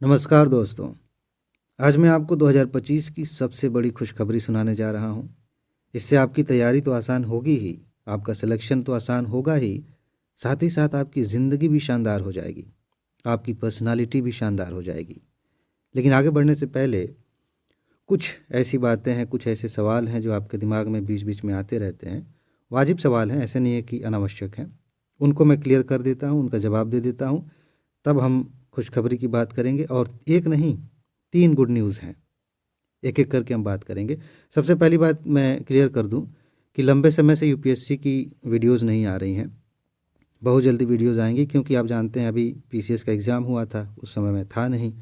नमस्कार दोस्तों। आज मैं आपको 2025 की सबसे बड़ी खुशखबरी सुनाने जा रहा हूँ। इससे आपकी तैयारी तो आसान होगी ही, आपका सिलेक्शन तो आसान होगा ही, साथ ही साथ आपकी ज़िंदगी भी शानदार हो जाएगी, आपकी पर्सनालिटी भी शानदार हो जाएगी। लेकिन आगे बढ़ने से पहले कुछ ऐसी बातें हैं, कुछ ऐसे सवाल हैं जो आपके दिमाग में बीच बीच में आते रहते हैं। वाजिब सवाल हैं, ऐसे नहीं है कि अनावश्यक हैं। उनको मैं क्लियर कर देता हूँ, उनका जवाब दे देता हूँ, तब हम खुशखबरी की बात करेंगे। और एक नहीं, 3 गुड न्यूज़ हैं, एक एक करके हम बात करेंगे। सबसे पहली बात मैं क्लियर कर दूं कि लंबे समय से यूपीएससी की वीडियोस नहीं आ रही हैं। बहुत जल्दी वीडियोस आएंगी, क्योंकि आप जानते हैं अभी पीसीएस का एग्ज़ाम हुआ था, उस समय मैं था नहीं,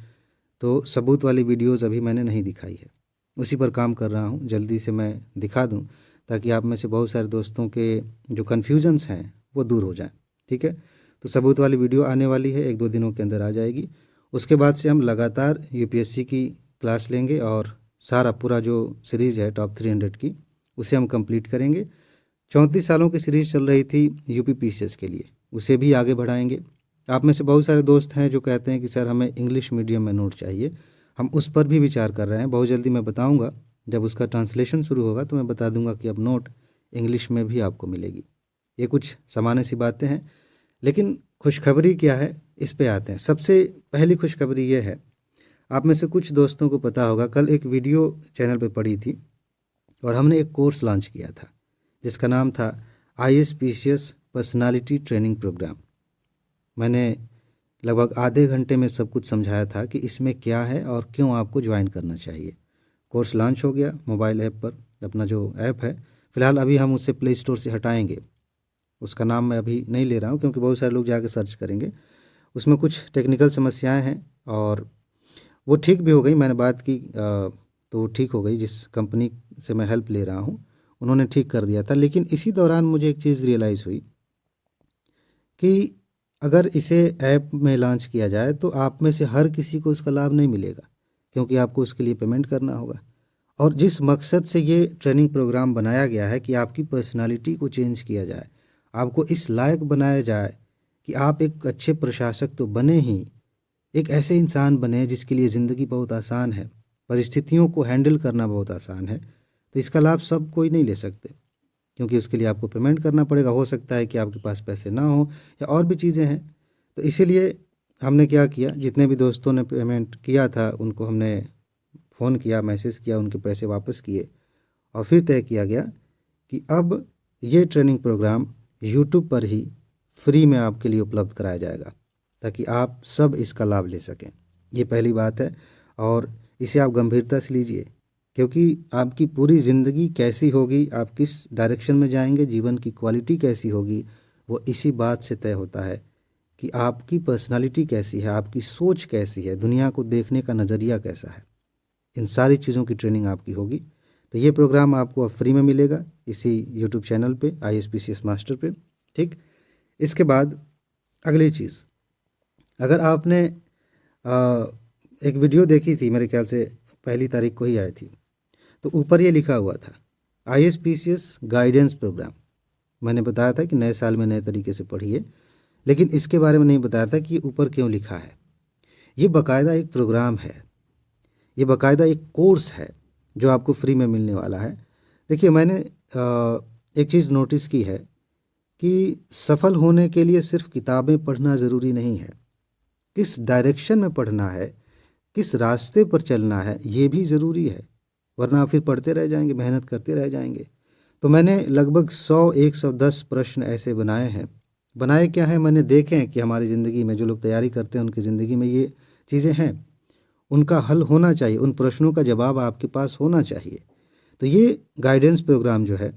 तो सबूत वाली वीडियोस अभी मैंने नहीं दिखाई है। उसी पर काम कर रहा हूँ, जल्दी से मैं दिखा दूँ, ताकि आप में से बहुत सारे दोस्तों के जो कन्फ्यूजन्स हैं वो दूर हो जाएं। ठीक है, तो सबूत वाली वीडियो आने वाली है, 1-2 दिनों के अंदर आ जाएगी। उसके बाद से हम लगातार यूपीएससी की क्लास लेंगे और सारा पूरा जो सीरीज़ है टॉप 300 की, उसे हम कंप्लीट करेंगे। 34 सालों की सीरीज़ चल रही थी यूपी पीसीएस के लिए, उसे भी आगे बढ़ाएंगे। आप में से बहुत सारे दोस्त हैं जो कहते हैं कि सर हमें इंग्लिश मीडियम में नोट चाहिए, हम उस पर भी विचार कर रहे हैं। बहुत जल्दी मैं बताऊंगा, जब उसका ट्रांसलेशन शुरू होगा तो मैं बता दूंगा कि अब नोट इंग्लिश में भी आपको मिलेगी। ये कुछ सामान्य सी बातें हैं, लेकिन खुशखबरी क्या है इस पे आते हैं। सबसे पहली खुशखबरी ये है, आप में से कुछ दोस्तों को पता होगा, कल एक वीडियो चैनल पे पड़ी थी और हमने एक कोर्स लॉन्च किया था जिसका नाम था ISPCS पर्सनालिटी ट्रेनिंग प्रोग्राम। मैंने लगभग आधे घंटे में सब कुछ समझाया था कि इसमें क्या है और क्यों आपको ज्वाइन करना चाहिए। कोर्स लॉन्च हो गया मोबाइल ऐप पर। अपना जो ऐप है, फ़िलहाल अभी हम उसे प्ले स्टोर से हटाएंगे, उसका नाम मैं अभी नहीं ले रहा हूँ, क्योंकि बहुत सारे लोग जाके सर्च करेंगे। उसमें कुछ टेक्निकल समस्याएं हैं और वो ठीक भी हो गई। मैंने बात की तो वो ठीक हो गई। जिस कंपनी से मैं हेल्प ले रहा हूँ उन्होंने ठीक कर दिया था। लेकिन इसी दौरान मुझे एक चीज़ रियलाइज़ हुई कि अगर इसे ऐप में लॉन्च किया जाए तो आप में से हर किसी को उसका लाभ नहीं मिलेगा, क्योंकि आपको उसके लिए पेमेंट करना होगा। और जिस मकसद से ये ट्रेनिंग प्रोग्राम बनाया गया है कि आपकी पर्सनालिटी को चेंज किया जाए, आपको इस लायक बनाया जाए कि आप एक अच्छे प्रशासक तो बने ही, एक ऐसे इंसान बने जिसके लिए ज़िंदगी बहुत आसान है, परिस्थितियों को हैंडल करना बहुत आसान है। तो इसका लाभ सब कोई नहीं ले सकते, क्योंकि उसके लिए आपको पेमेंट करना पड़ेगा। हो सकता है कि आपके पास पैसे ना हो या और भी चीज़ें हैं। तो इसीलिए हमने क्या किया, जितने भी दोस्तों ने पेमेंट किया था उनको हमने फ़ोन किया, मैसेज किया, उनके पैसे वापस किए और फिर तय किया गया कि अब ये ट्रेनिंग प्रोग्राम यूट्यूब पर ही फ्री में आपके लिए उपलब्ध कराया जाएगा, ताकि आप सब इसका लाभ ले सकें। ये पहली बात है और इसे आप गंभीरता से लीजिए, क्योंकि आपकी पूरी ज़िंदगी कैसी होगी, आप किस डायरेक्शन में जाएंगे, जीवन की क्वालिटी कैसी होगी, वो इसी बात से तय होता है कि आपकी पर्सनालिटी कैसी है, आपकी सोच कैसी है, दुनिया को देखने का नज़रिया कैसा है। इन सारी चीज़ों की ट्रेनिंग आपकी होगी। तो ये प्रोग्राम आपको अब फ्री में मिलेगा इसी यूट्यूब चैनल पे, ISPCS मास्टर पे। ठीक, इसके बाद अगली चीज़, अगर आपने एक वीडियो देखी थी, मेरे ख्याल से 1 तारीख को ही आई थी, तो ऊपर ये लिखा हुआ था ISPCS गाइडेंस प्रोग्राम। मैंने बताया था कि नए साल में नए तरीके से पढ़िए, लेकिन इसके बारे में नहीं बताया था कि ये ऊपर क्यों लिखा है। ये बाकायदा एक प्रोग्राम है, ये बाकायदा एक कोर्स है जो आपको फ्री में मिलने वाला है। देखिए, मैंने एक चीज़ नोटिस की है कि सफल होने के लिए सिर्फ किताबें पढ़ना ज़रूरी नहीं है, किस डायरेक्शन में पढ़ना है, किस रास्ते पर चलना है, ये भी ज़रूरी है। वरना आप फिर पढ़ते रह जाएंगे, मेहनत करते रह जाएंगे। तो मैंने लगभग 100-110 प्रश्न ऐसे बनाए हैं। बनाए क्या हैं, मैंने देखे हैं कि हमारी ज़िंदगी में जो लोग तैयारी करते हैं उनकी ज़िंदगी में ये चीज़ें हैं, उनका हल होना चाहिए, उन प्रश्नों का जवाब आपके पास होना चाहिए। तो ये गाइडेंस प्रोग्राम जो है,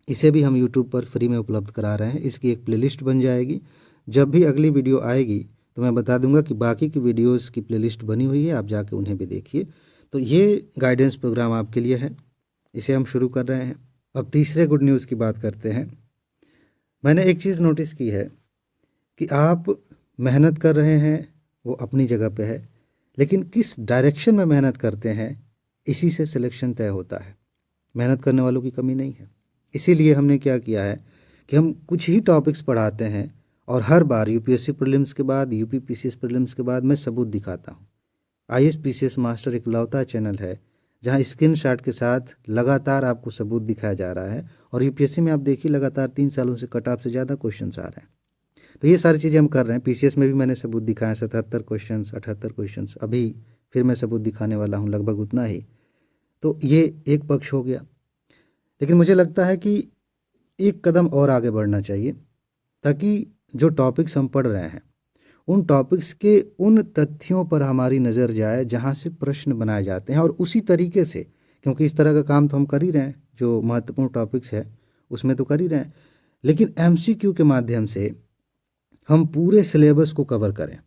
इसे भी हम यूट्यूब पर फ्री में उपलब्ध करा रहे हैं। इसकी एक प्लेलिस्ट बन जाएगी। जब भी अगली वीडियो आएगी तो मैं बता दूंगा कि बाकी की वीडियोस की प्लेलिस्ट बनी हुई है, आप जाके उन्हें भी देखिए। तो ये गाइडेंस प्रोग्राम आपके लिए है, इसे हम शुरू कर रहे हैं। अब तीसरे गुड न्यूज़ की बात करते हैं। मैंने एक चीज़ नोटिस की है कि आप मेहनत कर रहे हैं, वो अपनी जगह पे है, लेकिन किस डायरेक्शन में मेहनत करते हैं, इसी से सिलेक्शन तय होता है। मेहनत करने वालों की कमी नहीं है। इसीलिए हमने क्या किया है कि हम कुछ ही टॉपिक्स पढ़ाते हैं और हर बार यूपीएससी प्रीलिम्स के बाद, यूपी पीसीएस प्रीलिम्स के बाद मैं सबूत दिखाता हूँ IAS मास्टर इकलौता चैनल है जहां स्क्रीनशॉट के साथ लगातार आपको सबूत दिखाया जा रहा है। और यूपीएससी में आप देखिए लगातार 3 सालों से कट ऑफ से ज़्यादा क्वेश्चंस आ रहे हैं। तो ये सारी चीज़ें हम कर रहे हैं। पीसीएस में भी मैंने सबूत दिखाया 77 क्वेश्चंस, 78 क्वेश्चंस, अभी फिर मैं सबूत दिखाने वाला हूँ लगभग उतना ही। तो ये एक पक्ष हो गया। लेकिन मुझे लगता है कि एक कदम और आगे बढ़ना चाहिए ताकि जो टॉपिक्स हम पढ़ रहे हैं उन टॉपिक्स के उन तथ्यों पर हमारी नज़र जाए जहाँ से प्रश्न बनाए जाते हैं, और उसी तरीके से, क्योंकि इस तरह का काम तो हम कर ही रहे हैं, जो महत्वपूर्ण टॉपिक्स है उसमें तो कर ही रहे हैं, लेकिन एमसीक्यू के माध्यम से हम पूरे सिलेबस को कवर करें,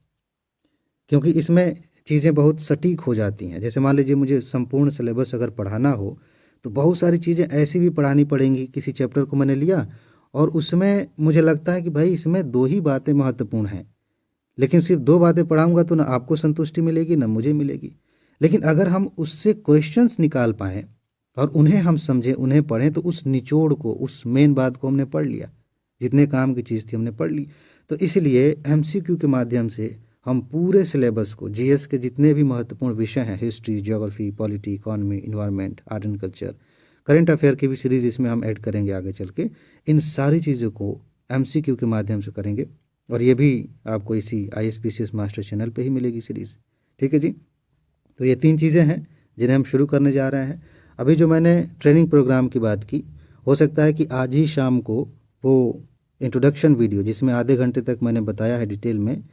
क्योंकि इसमें चीज़ें बहुत सटीक हो जाती हैं। जैसे मान लीजिए मुझे संपूर्ण सिलेबस अगर पढ़ाना हो तो बहुत सारी चीज़ें ऐसी भी पढ़ानी पड़ेंगी। किसी चैप्टर को मैंने लिया और उसमें मुझे लगता है कि भाई इसमें 2 ही बातें महत्वपूर्ण हैं, लेकिन सिर्फ 2 बातें पढ़ाऊंगा तो ना आपको संतुष्टि मिलेगी ना मुझे मिलेगी। लेकिन अगर हम उससे क्वेश्चंस निकाल पाएँ और उन्हें हम समझें, उन्हें पढ़ें, तो उस निचोड़ को, उस मेन बात को हमने पढ़ लिया, जितने काम की चीज़ थी हमने पढ़ ली। तो इसलिए एमसीक्यू के माध्यम से हम पूरे सिलेबस को, जीएस के जितने भी महत्वपूर्ण विषय हैं, history, geography, polity, economy, environment, art and culture, current affair की भी सीरीज़ इसमें हम ऐड करेंगे आगे चल के, इन सारी चीज़ों को एमसीक्यू के माध्यम से करेंगे। और ये भी आपको इसी IAS मास्टर चैनल पे ही मिलेगी सीरीज़। ठीक है जी। तो ये 3 चीज़ें हैं जिन्हें हम शुरू करने जा रहे हैं। अभी जो मैंने ट्रेनिंग प्रोग्राम की बात की, हो सकता है कि आज ही शाम को वो इंट्रोडक्शन वीडियो, जिसमें आधे घंटे तक मैंने बताया है डिटेल में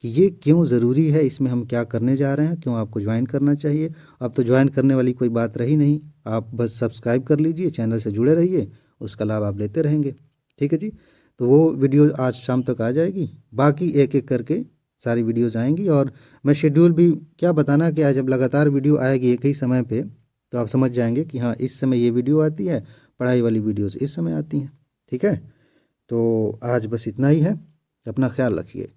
कि ये क्यों ज़रूरी है, इसमें हम क्या करने जा रहे हैं, क्यों आपको ज्वाइन करना चाहिए। अब तो ज्वाइन करने वाली कोई बात रही नहीं, आप बस सब्सक्राइब कर लीजिए, चैनल से जुड़े रहिए, उसका लाभ आप लेते रहेंगे। ठीक है जी। तो वो वीडियो आज शाम तक आ जाएगी, बाकी एक एक करके सारी वीडियोज़ आएंगी। और मैं शेड्यूल भी क्या बताना कि आज जब लगातार वीडियो आएगी एक ही समय पे, तो आप समझ जाएंगे कि हाँ इस समय ये वीडियो आती है, पढ़ाई वाली वीडियोज़ इस समय आती हैं। ठीक है। तो आज बस इतना ही है। अपना ख्याल रखिए,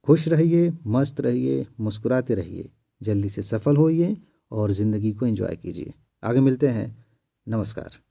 खुश रहिए, मस्त रहिए, मुस्कुराते रहिए, जल्दी से सफल होइए और ज़िंदगी को एंजॉय कीजिए। आगे मिलते हैं। नमस्कार।